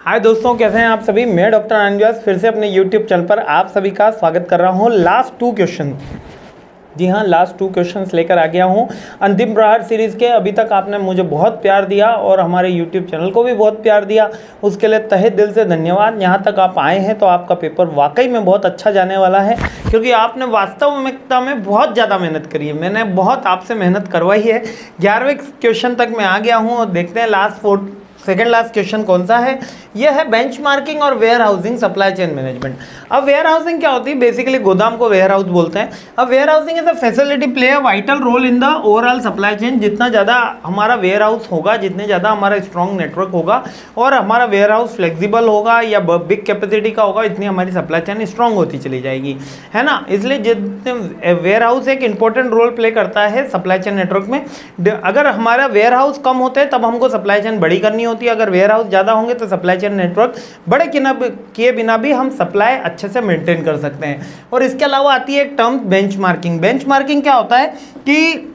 हाय दोस्तों, कैसे हैं आप सभी। मैं डॉक्टर आनंद व्यास फिर से अपने यूट्यूब चैनल पर आप सभी का स्वागत कर रहा हूं। लास्ट 2 क्वेश्चन, जी हाँ, लास्ट 2 क्वेश्चंस लेकर आ गया हूँ अंतिम प्रहार सीरीज़ के। अभी तक आपने मुझे बहुत प्यार दिया और हमारे यूट्यूब चैनल को भी बहुत प्यार दिया, उसके लिए तहे दिल से धन्यवाद। यहाँ तक आप आए हैं तो आपका पेपर वाकई में बहुत अच्छा जाने वाला है, क्योंकि आपने वास्तविकता में बहुत ज़्यादा मेहनत करी है। मैंने बहुत आपसे मेहनत करवाई है। 11वें क्वेश्चन तक मैं आ गया हूँ और देखते हैं सेकेंड लास्ट क्वेश्चन कौन सा है। यह है बेंचमार्किंग और warehousing supply chain management. अब वेयर हाउसिंग क्या होती है? बेसिकली गोदाम को वेयर हाउस बोलते हैं। अब warehousing is a facility play a vital role in the overall supply chain. जितना ज़्यादा हमारा वेयर हाउस होगा, जितने ज़्यादा हमारा स्ट्रॉन्ग नेटवर्क होगा और हमारा वेयर हाउस फ्लेक्सिबल होगा या बिग कैपेसिटी का होगा, इतनी हमारी सप्लाई चेन स्ट्रॉन्ग होती चली जाएगी, है ना। इसलिए जितने वेयर हाउस एक इंपॉर्टेंट रोल प्ले करता है सप्लाई चेन नेटवर्क में। अगर हमारा वेयर हाउस कम होते हैं तब हमको सप्लाई चेन बड़ी करनी होती है, अगर वेयर हाउस ज़्यादा होंगे तो सप्लाई चेन नेटवर्क बड़े किए बिना भी हम सप्लाई अच्छे से मेंटेन कर सकते हैं। और इसके अलावा आती है एक टर्म बेंचमार्किंग। बेंचमार्किंग क्या होता है कि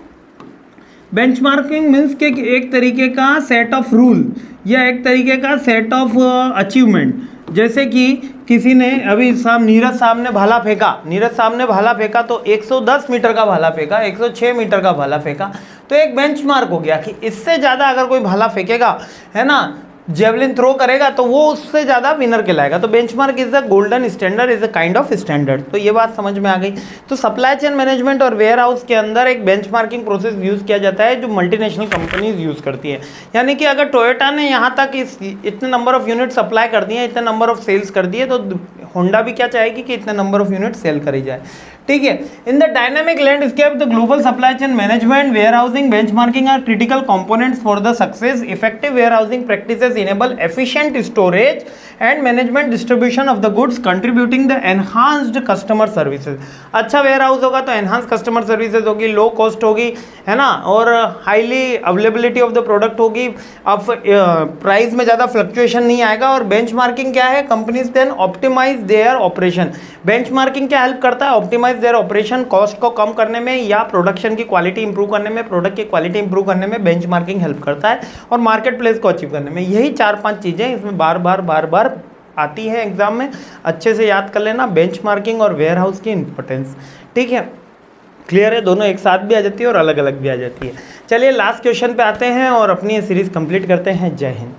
बेंचमार्किंग मीन्स के एक तरीके का सेट ऑफ रूल या एक तरीके का सेट ऑफ अचीवमेंट। जैसे कि किसी ने अभी नीरज साहब ने भाला फेंका तो 110 मीटर का भाला फेंका, 106 मीटर का भाला फेंका, तो एक बेंचमार्क हो गया कि इससे ज़्यादा अगर कोई भाला फेंकेगा, है ना, जेवलिन थ्रो करेगा तो वो उससे ज़्यादा विनर कहलाएगा। तो benchmark is a golden standard, is a kind of standard. तो ये बात समझ में आ गई। तो सप्लाई चेन मैनेजमेंट और वेयर हाउस के अंदर एक बेंचमार्किंग प्रोसेस यूज़ किया जाता है जो मल्टीनेशनल कंपनीज यूज़ करती है। यानी कि अगर टोयोटा ने यहाँ तक इतने नंबर ऑफ यूनिट सप्लाई कर दिए, इतने नंबर ऑफ सेल्स कर दिए, तो होंडा भी क्या चाहेगी कि इतने नंबर ऑफ यूनिट सेल करी जाए। ठीक है। In the dynamic landscape the global supply chain management, warehousing, benchmarking are critical components for the success. Effective warehousing practices enable efficient storage and management distribution of the goods, contributing the enhanced customer services। अच्छा ware house होगा तो enhance customer services होगी, low cost होगी, है ना, और highly availability of the product होगी। अब प्राइस में ज़्यादा फ्लक्चुएशन नहीं आएगा। और बेंचमार्किंग क्या है? Companies then optimize their operation. Benchmarking क्या हेल्प करता है? ऑप्टिमाइज देयर ऑपरेशन, कॉस्ट को कम करने में या प्रोडक्शन की क्वालिटी इंप्रूव करने में, प्रोडक्ट की क्वालिटी इंप्रूव करने में बेंचमार्किंग हेल्प करता है, और मार्केट प्लेस को अचीव करने में। यही 4-5 चीज़ें इसमें बार बार आती है एग्जाम में। अच्छे से याद कर लेना बेंचमार्किंग और वेयर हाउस की इंपॉर्टेंस। ठीक है, क्लियर है? दोनों एक साथ भी आ जाती है और अलग अलग भी आ जाती है। चलिए लास्ट क्वेश्चन पे आते हैं और अपनी ये सीरीज कंप्लीट करते हैं। जय हिंद।